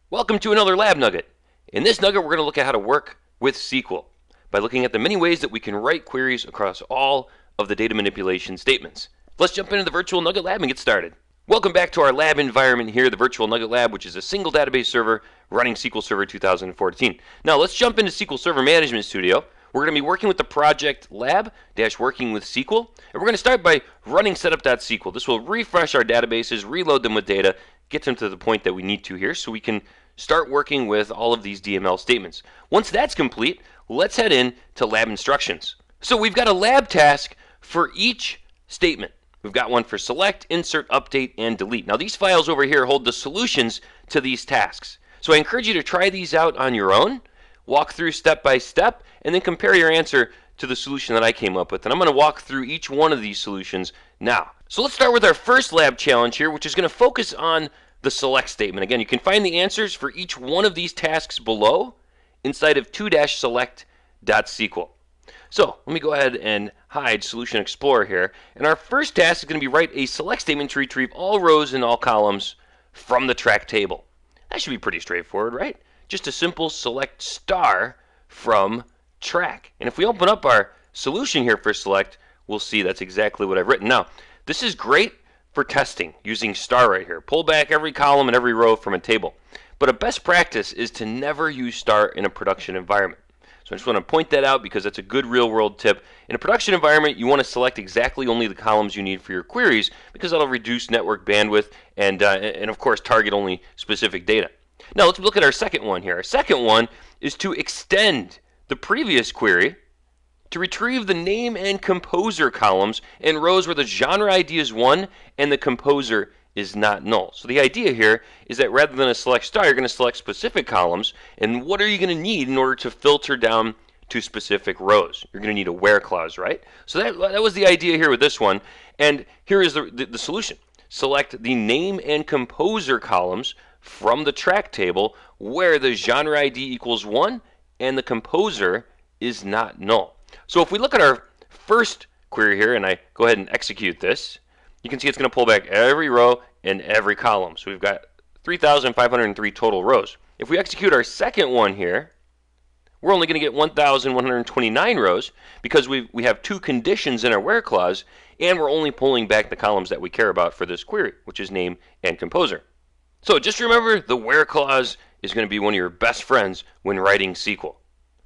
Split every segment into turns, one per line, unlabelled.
Welcome to another Lab Nugget. In this nugget, we're going to look at how to work with SQL by looking at the many ways that we can write queries across all of the data manipulation statements. Let's jump into the Virtual Nugget Lab and get started. Welcome back to our lab environment here, the Virtual Nugget Lab, which is a single database server running SQL Server 2014. Now, let's jump into SQL Server Management Studio. We're going to be working with the project lab-working with SQL, and we're going to start by running setup.sql. This will refresh our databases, reload them with data, get them to the point that we need to here so we can start working with all of these DML statements. Once that's complete, let's head in to lab instructions. So we've got a lab task for each statement. We've got one for select, insert, update, and delete. Now these files over here hold the solutions to these tasks. So I encourage you to try these out on your own, walk through step by step, and then compare your answer to the solution that I came up with. And I'm going to walk through each one of these solutions now. So let's start with our first lab challenge here, which is going to focus on the select statement. Again, you can find the answers for each one of these tasks below inside of 2-select.sql. So let me go ahead and hide Solution Explorer here. And our first task is going to be write a select statement to retrieve all rows and all columns from the track table. That should be pretty straightforward, right? Just a simple select star from track. And if we open up our solution here for select, we'll see that's exactly what I've written. Now, this is great for testing using star right here. Pull back every column and every row from a table. But a best practice is to never use star in a production environment. So I just want to point that out because that's a good real-world tip. In a production environment, you want to select exactly only the columns you need for your queries because that'll reduce network bandwidth and of course, target only specific data. Now, let's look at our second one here. Our second one is to extend the previous query to retrieve the name and composer columns in rows where the genre ID is 1 and the composer is not null. So the idea here is that rather than a select star, you're going to select specific columns. And what are you going to need in order to filter down to specific rows? You're going to need a where clause, right? So that was the idea here with this one. And here is the solution. Select the name and composer columns from the track table where the genre ID equals 1 and the composer is not null. So if we look at our first query here and I go ahead and execute this, you can see it's going to pull back every row and every column. So we've got 3,503 total rows. If we execute our second one here, we're only going to get 1,129 rows because we have two conditions in our where clause, and we're only pulling back the columns that we care about for this query, which is name and composer. So just remember, the where clause is going to be one of your best friends when writing SQL.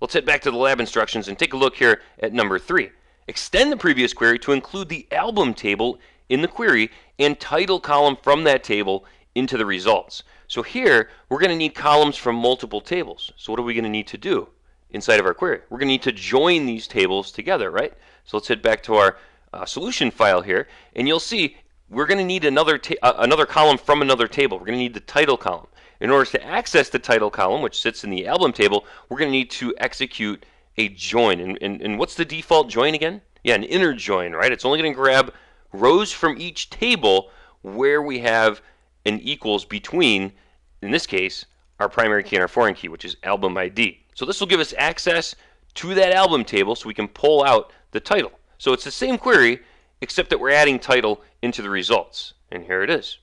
Let's head back to the lab instructions and take a look here at number 3. Extend the previous query to include the album table in the query and title column from that table into the results. So here, we're going to need columns from multiple tables. So what are we going to need to do inside of our query? We're going to need to join these tables together, right? So let's head back to our solution file here, and you'll see we're going to need another column from another table. We're going to need the title column. In order to access the title column, which sits in the album table, we're going to need to execute a join. And what's the default join again? Yeah, an inner join, right? It's only going to grab rows from each table where we have an equals between, in this case, our primary key and our foreign key, which is album ID. So this will give us access to that album table so we can pull out the title. So it's the same query, except that we're adding title into the results. And here it is.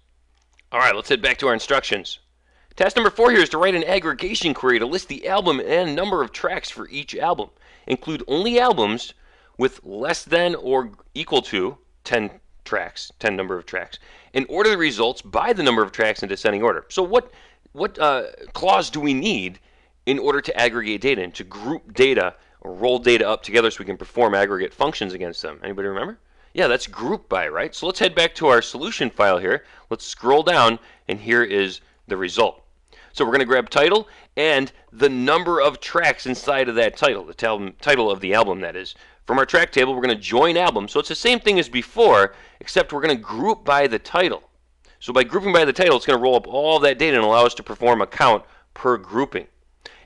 All right, let's head back to our instructions. Task number 4 here is to write an aggregation query to list the album and number of tracks for each album. Include only albums with less than or equal to 10 tracks, 10 number of tracks, and order the results by the number of tracks in descending order. So what clause do we need in order to aggregate data and to group data or roll data up together so we can perform aggregate functions against them? Anybody remember? Yeah, that's group by, right? So let's head back to our solution file here. Let's scroll down, and here is the result. So we're going to grab title and the number of tracks inside of that title, the title of the album, that is. From our track table, we're going to join album. So it's the same thing as before, except we're going to group by the title. So by grouping by the title, it's going to roll up all of that data and allow us to perform a count per grouping.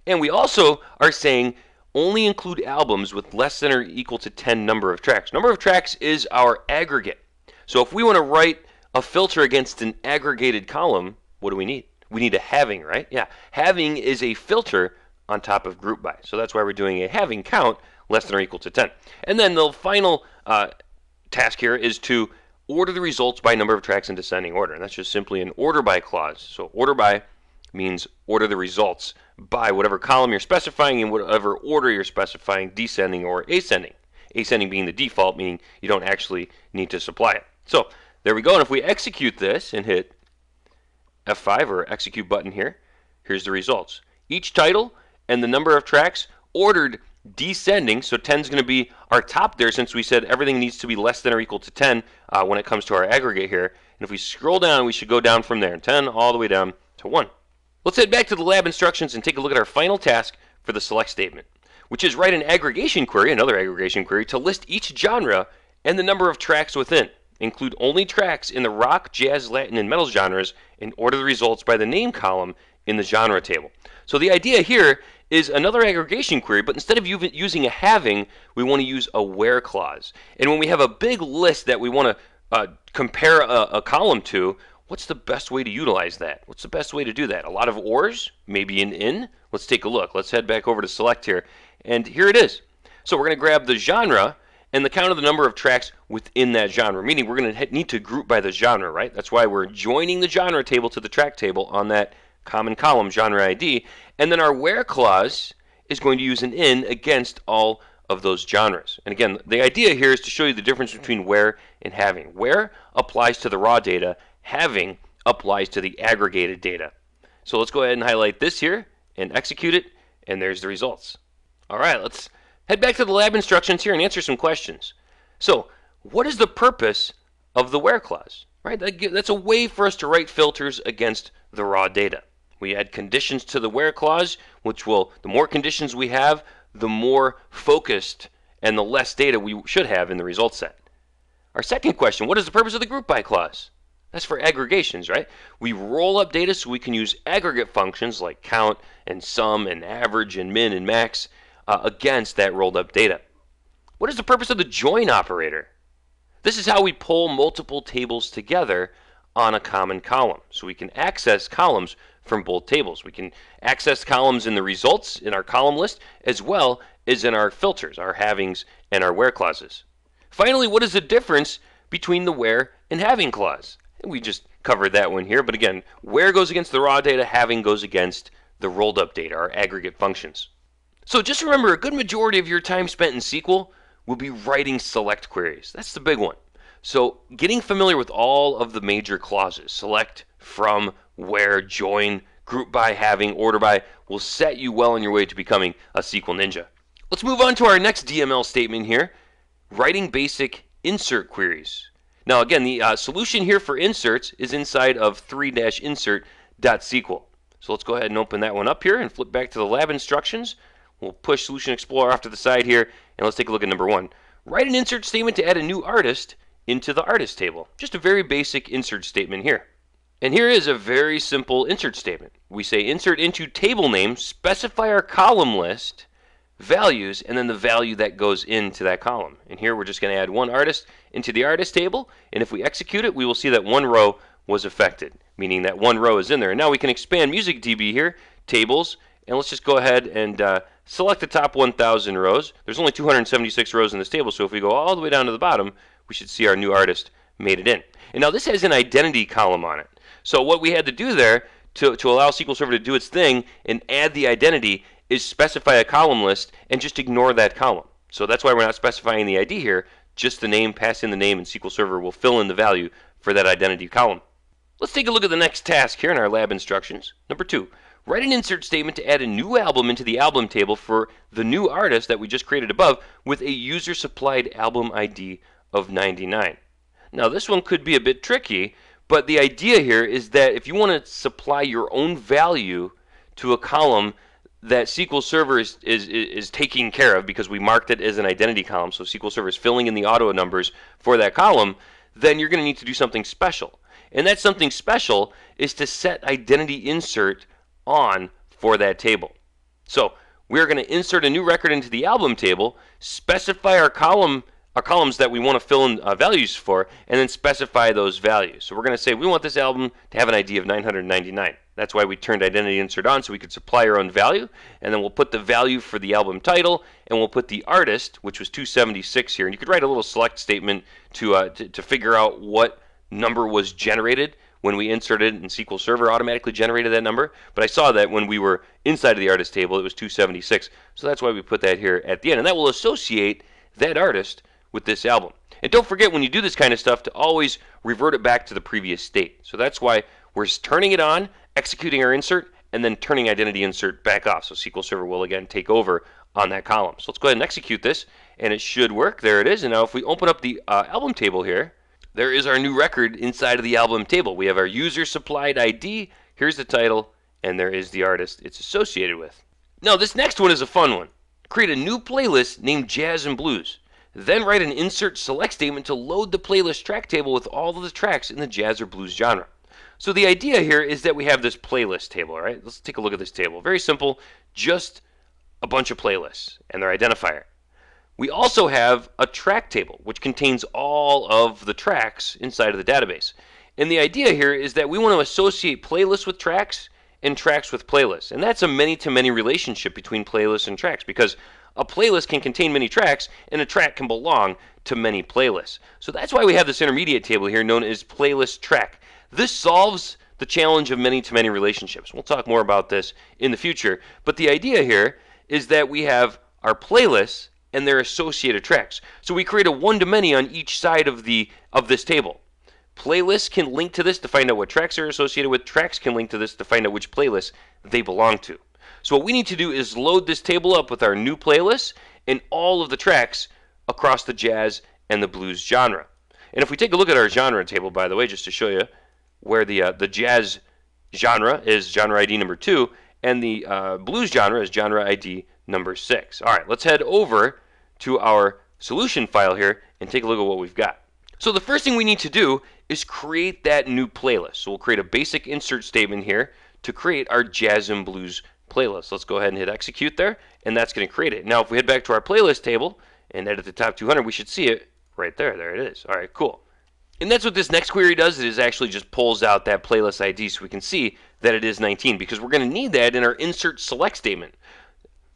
And we also are saying only include albums with less than or equal to 10 number of tracks. Number of tracks is our aggregate. So if we want to write a filter against an aggregated column, what do we need? We need a having, right? Yeah, having is a filter on top of group by. So that's why we're doing a having count less than or equal to 10. And then the final task here is to order the results by number of tracks in descending order. And that's just simply an order by clause. So order by means order the results by whatever column you're specifying in whatever order you're specifying, descending or ascending. Ascending being the default, meaning you don't actually need to supply it. So there we go. And if we execute this and hit F5 or execute button here, here's the results. Each title and the number of tracks ordered descending, so 10 is going to be our top there since we said everything needs to be less than or equal to 10 when it comes to our aggregate here. And if we scroll down, we should go down from there, 10 all the way down to 1. Let's head back to the lab instructions and take a look at our final task for the select statement, which is write an aggregation query, another aggregation query, to list each genre and the number of tracks within. Include only tracks in the rock, jazz, Latin, and metal genres and order the results by the name column in the genre table. So the idea here is another aggregation query, but instead of using a having, we want to use a where clause. And when we have a big list that we want to compare a column to, what's the best way to utilize that? What's the best way to do that? A lot of ors? Maybe an in? Let's take a look. Let's head back over to select here. And here it is. So we're going to grab the genre and the count of the number of tracks within that genre, meaning we're going to need to group by the genre, right? That's why we're joining the genre table to the track table on that common column genre ID. And then our where clause is going to use an in against all of those genres. And again, the idea here is to show you the difference between where and having. Where applies to the raw data, having applies to the aggregated data. So let's go ahead and highlight this here and execute it, and there's the results. All right, let's head back to the lab instructions here and answer some questions. So, what is the purpose of the where clause? Right? That's a way for us to write filters against the raw data. We add conditions to the where clause, which will, the more conditions we have, the more focused and the less data we should have in the result set. Our second question, what is the purpose of the group by clause? That's for aggregations, right? We roll up data so we can use aggregate functions like count and sum and average and min and max against that rolled up data. What is the purpose of the join operator? This is how we pull multiple tables together on a common column. So we can access columns from both tables. We can access columns in the results in our column list as well as in our filters, our havings, and our where clauses. Finally, what is the difference between the where and having clause? We just covered that one here, but again, where goes against the raw data, having goes against the rolled up data, our aggregate functions. So just remember, a good majority of your time spent in SQL will be writing select queries. That's the big one. So getting familiar with all of the major clauses, select, from, where, join, group by, having, order by, will set you well on your way to becoming a SQL ninja. Let's move on to our next DML statement here, writing basic insert queries. Now again, the solution here for inserts is inside of 3-insert.sql. So let's go ahead and open that one up here and flip back to the lab instructions. We'll push Solution Explorer off to the side here, and let's take a look at number 1. Write an insert statement to add a new artist into the artist table. Just a very basic insert statement here. And here is a very simple insert statement. We say insert into table name, specify our column list, values, and then the value that goes into that column. And here we're just going to add one artist into the artist table, and if we execute it, we will see that one row was affected, meaning that one row is in there. And now we can expand MusicDB here, tables, and let's just go ahead and select the top 1,000 rows. There's only 276 rows in this table, so if we go all the way down to the bottom, we should see our new artist made it in. And now this has an identity column on it. So what we had to do there to allow SQL Server to do its thing and add the identity is specify a column list and just ignore that column. So that's why we're not specifying the ID here, just the name, pass in the name, and SQL Server will fill in the value for that identity column. Let's take a look at the next task here in our lab instructions. Number 2, write an insert statement to add a new album into the album table for the new artist that we just created above with a user-supplied album ID of 99. Now this one could be a bit tricky, but the idea here is that if you want to supply your own value to a column that SQL Server is taking care of because we marked it as an identity column, so SQL Server is filling in the auto numbers for that column, then you're going to need to do something special. And that something special is to set identity insert on for that table. So we're going to insert a new record into the album table, specify our columns that we want to fill in values for, and then specify those values. So we're going to say we want this album to have an ID of 999. That's why we turned identity insert on, so we could supply our own value, and then we'll put the value for the album title, and we'll put the artist, which was 276 here. And you could write a little select statement to figure out what number was generated when we inserted and SQL Server automatically generated that number. But I saw that when we were inside of the artist table, it was 276. So that's why we put that here at the end. And that will associate that artist with this album. And don't forget, when you do this kind of stuff, to always revert it back to the previous state. So that's why we're turning it on, executing our insert, and then turning identity insert back off. So SQL Server will again take over on that column. So let's go ahead and execute this, and it should work. There it is. And now if we open up the album table here, there is our new record inside of the album table. We have our user supplied ID, here's the title, and there is the artist it's associated with. Now this next one is a fun one. Create a new playlist named Jazz and Blues. Then write an insert select statement to load the playlist track table with all of the tracks in the jazz or blues genre. So the idea here is that we have this playlist table, all right? Let's take a look at this table. Very simple, just a bunch of playlists and their identifier. We also have a track table, which contains all of the tracks inside of the database. And the idea here is that we want to associate playlists with tracks and tracks with playlists. And that's a many-to-many relationship between playlists and tracks, because a playlist can contain many tracks, and a track can belong to many playlists. So that's why we have this intermediate table here known as playlist track. This solves the challenge of many-to-many relationships. We'll talk more about this in the future, but the idea here is that we have our playlists and their associated tracks. So we create a one-to-many on each side of this table. Playlists can link to this to find out what tracks are associated with. Tracks can link to this to find out which playlists they belong to. So what we need to do is load this table up with our new playlists and all of the tracks across the jazz and the blues genre. And if we take a look at our genre table, by the way, just to show you where the jazz genre is genre ID number 2, and the blues genre is genre ID number 6. All right, let's head over to our solution file here and take a look at what we've got. So the first thing we need to do is create that new playlist. So we'll create a basic insert statement here to create our jazz and blues playlist. Let's go ahead and hit execute there, and that's going to create it. Now if we head back to our playlist table and edit the top 200, we should see it right there. There it is. All right, cool. And that's what this next query does. It is actually just pulls out that playlist ID so we can see that it is 19, because we're going to need that in our insert select statement.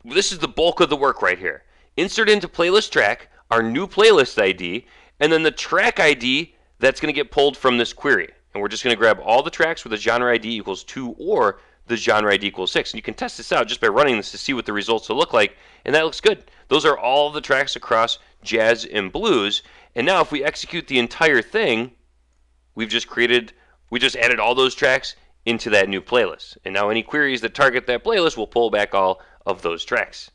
This is the bulk of the work right here. Insert into playlist track, our new playlist ID, and then the track ID that's going to get pulled from this query. And we're just going to grab all the tracks where the genre ID equals 2 or the genre ID equals 6. And you can test this out just by running this to see what the results will look like. And that looks good. Those are all the tracks across jazz and blues. And now if we execute the entire thing, we just added all those tracks into that new playlist. And now any queries that target that playlist will pull back all of those tracks.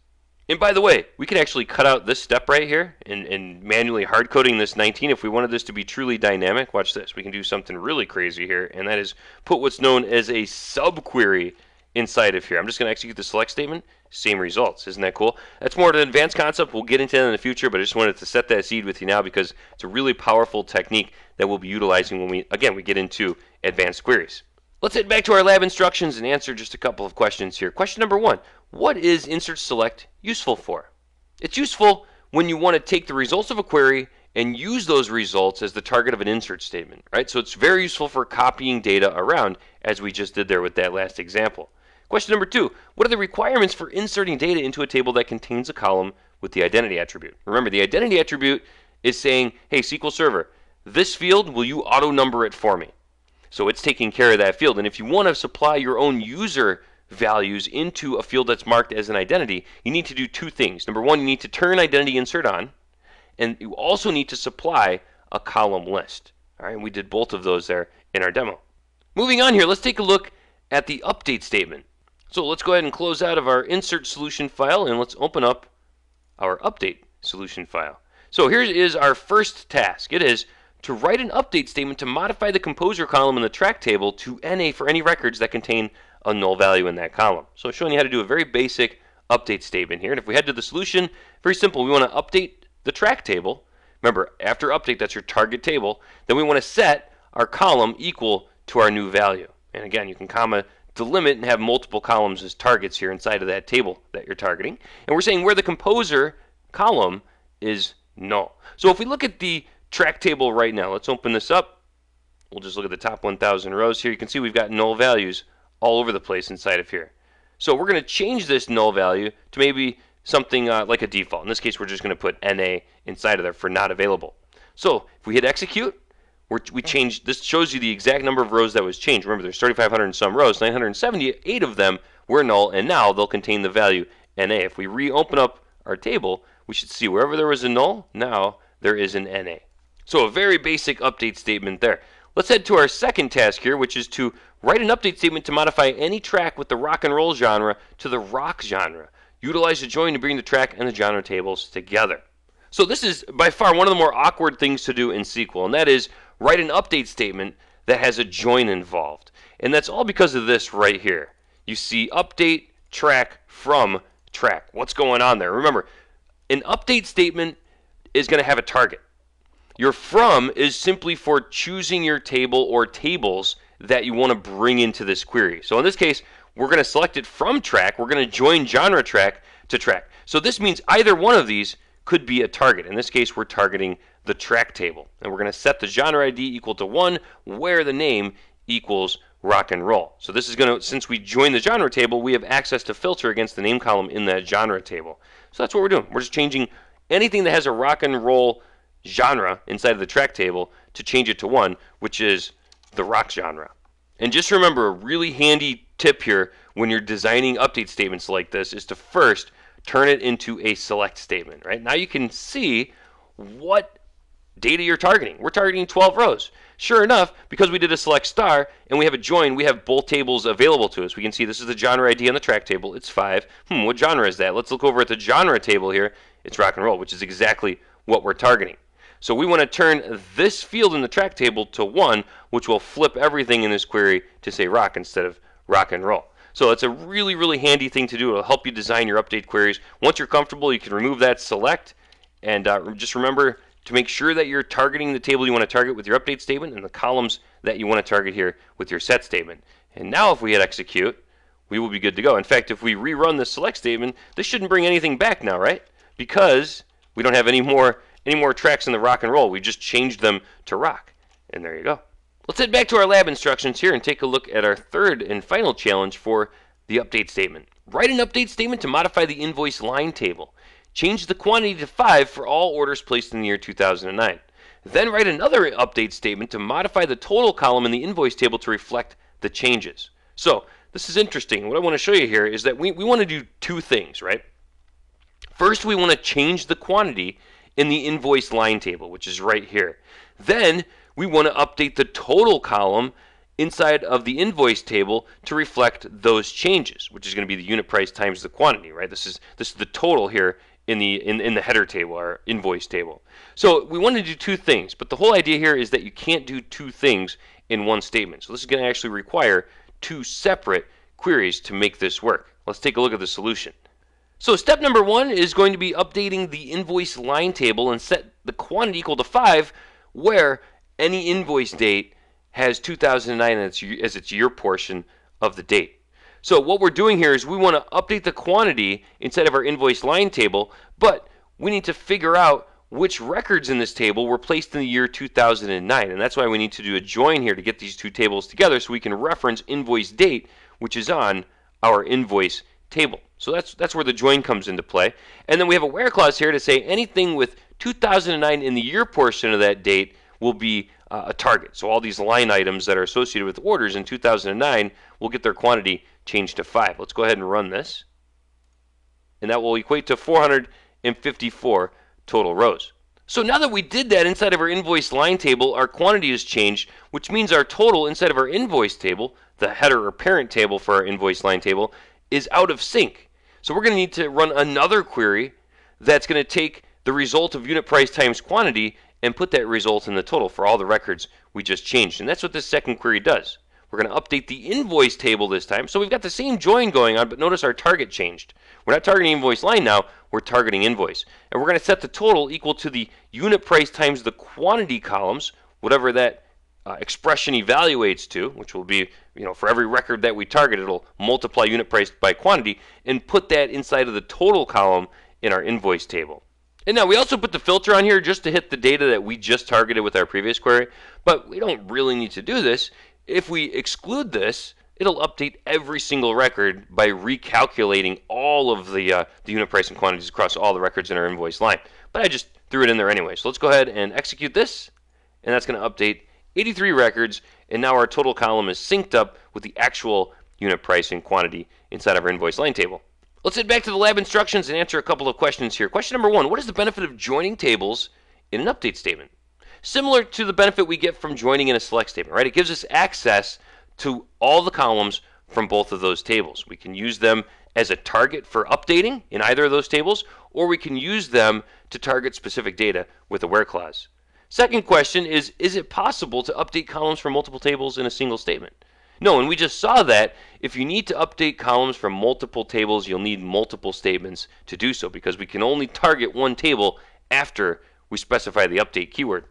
And by the way, we could actually cut out this step right here and manually hard coding this 19 if we wanted this to be truly dynamic. Watch this. We can do something really crazy here, and that is put what's known as a subquery inside of here. I'm just going to execute the select statement. Same results. Isn't that cool? That's more of an advanced concept. We'll get into that in the future, but I just wanted to set that seed with you now because it's a really powerful technique that we'll be utilizing when we get into advanced queries. Let's head back to our lab instructions and answer just a couple of questions here. Question number 1. What is insert select useful for? It's useful when you want to take the results of a query and use those results as the target of an insert statement, right? So it's very useful for copying data around, as we just did there with that last example. Question number 2. What are the requirements for inserting data into a table that contains a column with the identity attribute? Remember, the identity attribute is saying, hey, SQL Server, this field, will you auto-number it for me? So it's taking care of that field. And if you want to supply your own user values into a field that's marked as an identity, you need to do 2 things. Number 1, you need to turn identity insert on, and you also need to supply a column list. All right, we did both of those there in our demo. Moving on here, let's take a look at the update statement. So let's go ahead and close out of our insert solution file, and let's open up our update solution file. So here is our first task. It is to write an update statement to modify the composer column in the track table to NA for any records that contain a null value in that column. So showing you how to do a very basic update statement here. And if we head to the solution, very simple. We want to update the track table. Remember, after update, that's your target table. Then we want to set our column equal to our new value. And again, you can comma delimit and have multiple columns as targets here inside of that table that you're targeting. And we're saying where the composer column is null. So if we look at the track table right now, let's open this up. We'll just look at the top 1,000 rows here. You can see we've got null values all over the place inside of here. So we're going to change this null value to maybe something like a default. In this case, we're just going to put NA inside of there for not available. So if we hit execute, we changed. This shows you the exact number of rows that was changed. Remember, there's 3,500 and some rows. 978 of them were null, and now they'll contain the value NA. If we reopen up our table, we should see wherever there was a null, now there is an NA. So a very basic update statement there. Let's head to our second task here, which is to write an update statement to modify any track with the rock and roll genre to the rock genre. Utilize the join to bring the track and the genre tables together. So this is by far one of the more awkward things to do in SQL, and that is write an update statement that has a join involved. And that's all because of this right here. You see update track from track. What's going on there? Remember, an update statement is going to have a target. Your from is simply for choosing your table or tables that you want to bring into this query. So in this case, we're going to select it from track. We're going to join genre track to track. So this means either one of these could be a target. In this case, we're targeting the track table. And we're going to set the genre ID equal to 1 where the name equals rock and roll. So this is going to, since we join the genre table, we have access to filter against the name column in that genre table. So that's what we're doing. We're just changing anything that has a rock and roll genre inside of the track table to change it to 1, which is the rock genre. And just remember, a really handy tip here when you're designing update statements like this is to first turn it into a select statement, right? Now you can see what data you're targeting. We're targeting 12 rows. Sure enough, because we did a select star and we have a join, we have both tables available to us. We can see this is the genre ID on the track table. It's 5. What genre is that? Let's look over at the genre table here. It's rock and roll, which is exactly what we're targeting. So we want to turn this field in the track table to 1, which will flip everything in this query to say rock instead of rock and roll. So it's a really, really handy thing to do. It'll help you design your update queries. Once you're comfortable, you can remove that select, and just remember to make sure that you're targeting the table you want to target with your update statement and the columns that you want to target here with your set statement. And now if we hit execute, we will be good to go. In fact, if we rerun the select statement, this shouldn't bring anything back now, right? Because we don't have any more tracks in the rock and roll. We just changed them to rock. And there you go. Let's head back to our lab instructions here and take a look at our third and final challenge for the update statement. Write an update statement to modify the invoice line table. Change the quantity to 5 for all orders placed in the year 2009. Then write another update statement to modify the total column in the invoice table to reflect the changes. So this is interesting. What I want to show you here is that we want to do two things, right? First, we want to change the quantity in the invoice line table, which is right here. Then we want to update the total column inside of the invoice table to reflect those changes, which is going to be the unit price times the quantity, right? This is the total here in the header table, our invoice table. So we want to do two things, but the whole idea here is that you can't do two things in one statement. So this is going to actually require two separate queries to make this work. Let's take a look at the solution. So step number 1 is going to be updating the invoice line table and set the quantity equal to 5 where any invoice date has 2009 as its year portion of the date. So what we're doing here is we want to update the quantity inside of our invoice line table, but we need to figure out which records in this table were placed in the year 2009. And that's why we need to do a join here to get these two tables together so we can reference invoice date, which is on our invoice table. So that's where the join comes into play. And then we have a where clause here to say anything with 2009 in the year portion of that date will be a target. So all these line items that are associated with orders in 2009 will get their quantity changed to 5. Let's go ahead and run this. And that will equate to 454 total rows. So now that we did that inside of our invoice line table, our quantity has changed, which means our total inside of our invoice table, the header or parent table for our invoice line table, is out of sync. So we're going to need to run another query that's going to take the result of unit price times quantity and put that result in the total for all the records we just changed. And that's what this second query does. We're going to update the invoice table this time. So we've got the same join going on, but notice our target changed. We're not targeting invoice line now, we're targeting invoice. And we're going to set the total equal to the unit price times the quantity columns, whatever that expression evaluates to, which will be, for every record that we target, it'll multiply unit price by quantity and put that inside of the total column in our invoice table. And now we also put the filter on here just to hit the data that we just targeted with our previous query, but we don't really need to do this. If we exclude this, it'll update every single record by recalculating all of the unit price and quantities across all the records in our invoice line. But I just threw it in there anyway. So let's go ahead and execute this, and that's going to update 83 records, and now our total column is synced up with the actual unit price and quantity inside of our invoice line table. Let's head back to the lab instructions and answer a couple of questions here. Question number 1, what is the benefit of joining tables in an update statement? Similar to the benefit we get from joining in a select statement, right? It gives us access to all the columns from both of those tables. We can use them as a target for updating in either of those tables, or we can use them to target specific data with a where clause. Second question is it possible to update columns from multiple tables in a single statement? No, and we just saw that if you need to update columns from multiple tables, you'll need multiple statements to do so because we can only target one table after we specify the update keyword.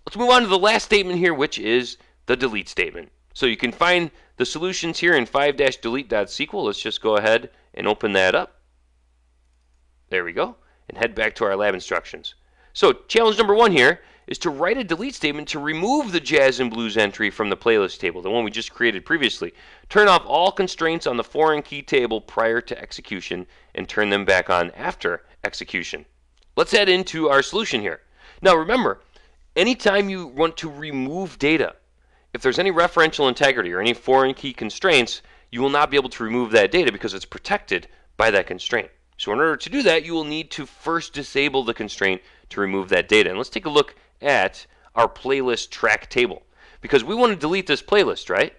Let's move on to the last statement here, which is the delete statement. So you can find the solutions here in 5-delete.sql. Let's just go ahead and open that up. There we go. And head back to our lab instructions. So challenge number 1 here is to write a delete statement to remove the Jazz and Blues entry from the playlist table, the one we just created previously. Turn off all constraints on the foreign key table prior to execution and turn them back on after execution. Let's head into our solution here. Now remember, anytime you want to remove data, if there's any referential integrity or any foreign key constraints, you will not be able to remove that data because it's protected by that constraint. So in order to do that, you will need to first disable the constraint to remove that data. And let's take a look at our playlist track table because we want to delete this playlist, right?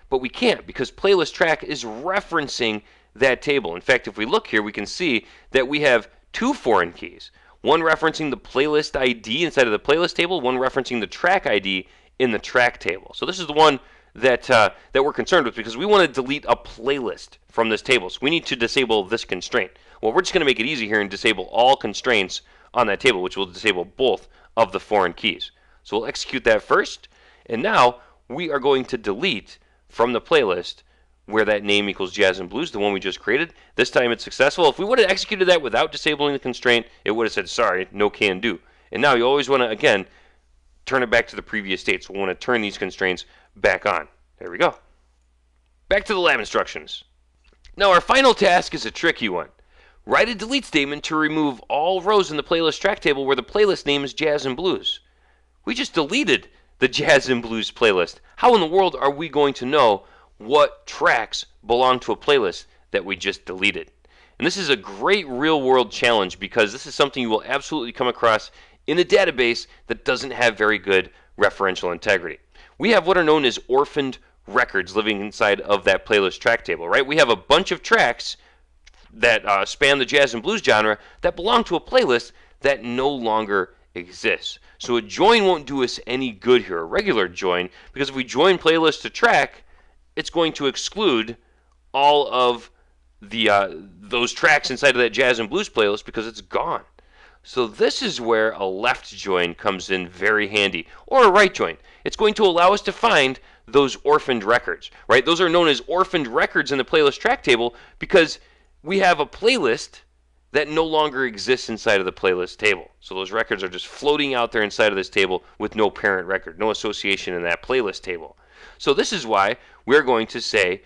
But we can't because playlist track is referencing that table. In fact, if we look here, we can see that we have 2 foreign keys, one referencing the playlist ID inside of the playlist table, one referencing the track ID in the track table. So this is the one that we're concerned with because we want to delete a playlist from this table. So we need to disable this constraint. Well, we're just going to make it easy here and disable all constraints on that table, which will disable both of the foreign keys. So we'll execute that first, and now we are going to delete from the playlist where that name equals Jazz and Blues, the one we just created. This time it's successful. If we would have executed that without disabling the constraint, it would have said, sorry, no can do. And now you always want to, again, turn it back to the previous state. So we want to turn these constraints back on. There we go. Back to the lab instructions. Now our final task is a tricky one. Write a delete statement to remove all rows in the playlist track table where the playlist name is Jazz and Blues. We just deleted the Jazz and Blues playlist. How in the world are we going to know what tracks belong to a playlist that we just deleted? And this is a great real-world challenge because this is something you will absolutely come across in a database that doesn't have very good referential integrity. We have what are known as orphaned records living inside of that playlist track table, right? We have a bunch of tracks that span the Jazz and Blues genre that belong to a playlist that no longer exists. So a join won't do us any good here, a regular join, because if we join playlist to track, it's going to exclude all of the those tracks inside of that Jazz and Blues playlist because it's gone. So this is where a left join comes in very handy, or a right join. It's going to allow us to find those orphaned records, right? Those are known as orphaned records in the playlist track table because we have a playlist that no longer exists inside of the playlist table. So those records are just floating out there inside of this table with no parent record, no association in that playlist table. So this is why we're going to say,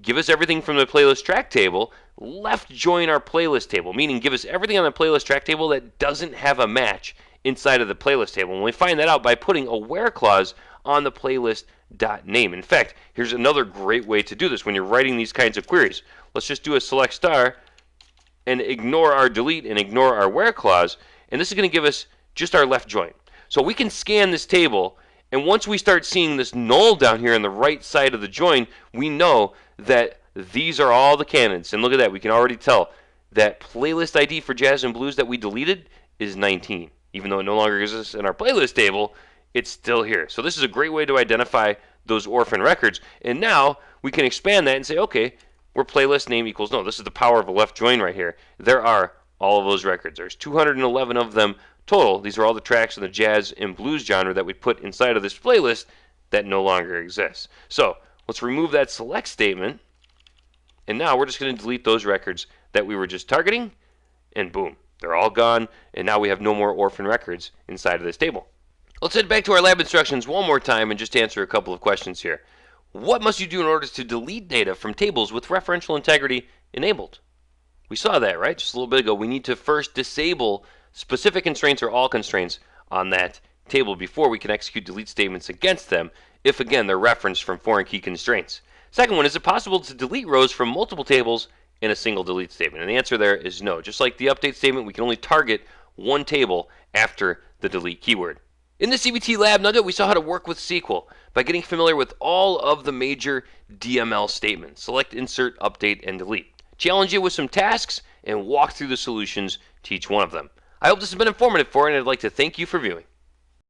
give us everything from the playlist track table, left join our playlist table, meaning give us everything on the playlist track table that doesn't have a match inside of the playlist table. And we find that out by putting a where clause on the playlist.name. In fact, here's another great way to do this when you're writing these kinds of queries. Let's just do a select star and ignore our delete and ignore our where clause, and this is going to give us just our left join. So we can scan this table, and once we start seeing this null down here on the right side of the join, we know that these are all the canons. And look at that, we can already tell that playlist ID for Jazz and Blues that we deleted is 19. Even though it no longer exists in our playlist table, it's still here. So this is a great way to identify those orphan records. And now we can expand that and say, okay, where playlist name equals no. This is the power of a left join right here. There are all of those records. There's 211 of them total. These are all the tracks in the Jazz and Blues genre that we put inside of this playlist that no longer exists. So let's remove that select statement. And now we're just going to delete those records that we were just targeting. And boom, they're all gone. And now we have no more orphan records inside of this table. Let's head back to our lab instructions one more time and just answer a couple of questions here. What must you do in order to delete data from tables with referential integrity enabled? We saw that, right? Just a little bit ago. We need to first disable specific constraints or all constraints on that table before we can execute delete statements against them if, again, they're referenced from foreign key constraints. Second one, is it possible to delete rows from multiple tables in a single delete statement? And the answer there is no. Just like the update statement, we can only target one table after the delete keyword. In the CBT Lab Nugget, we saw how to work with SQL by getting familiar with all of the major DML statements. Select, insert, update, and delete. Challenge you with some tasks and walk through the solutions to each one of them. I hope this has been informative for you, and I'd like to thank you for viewing.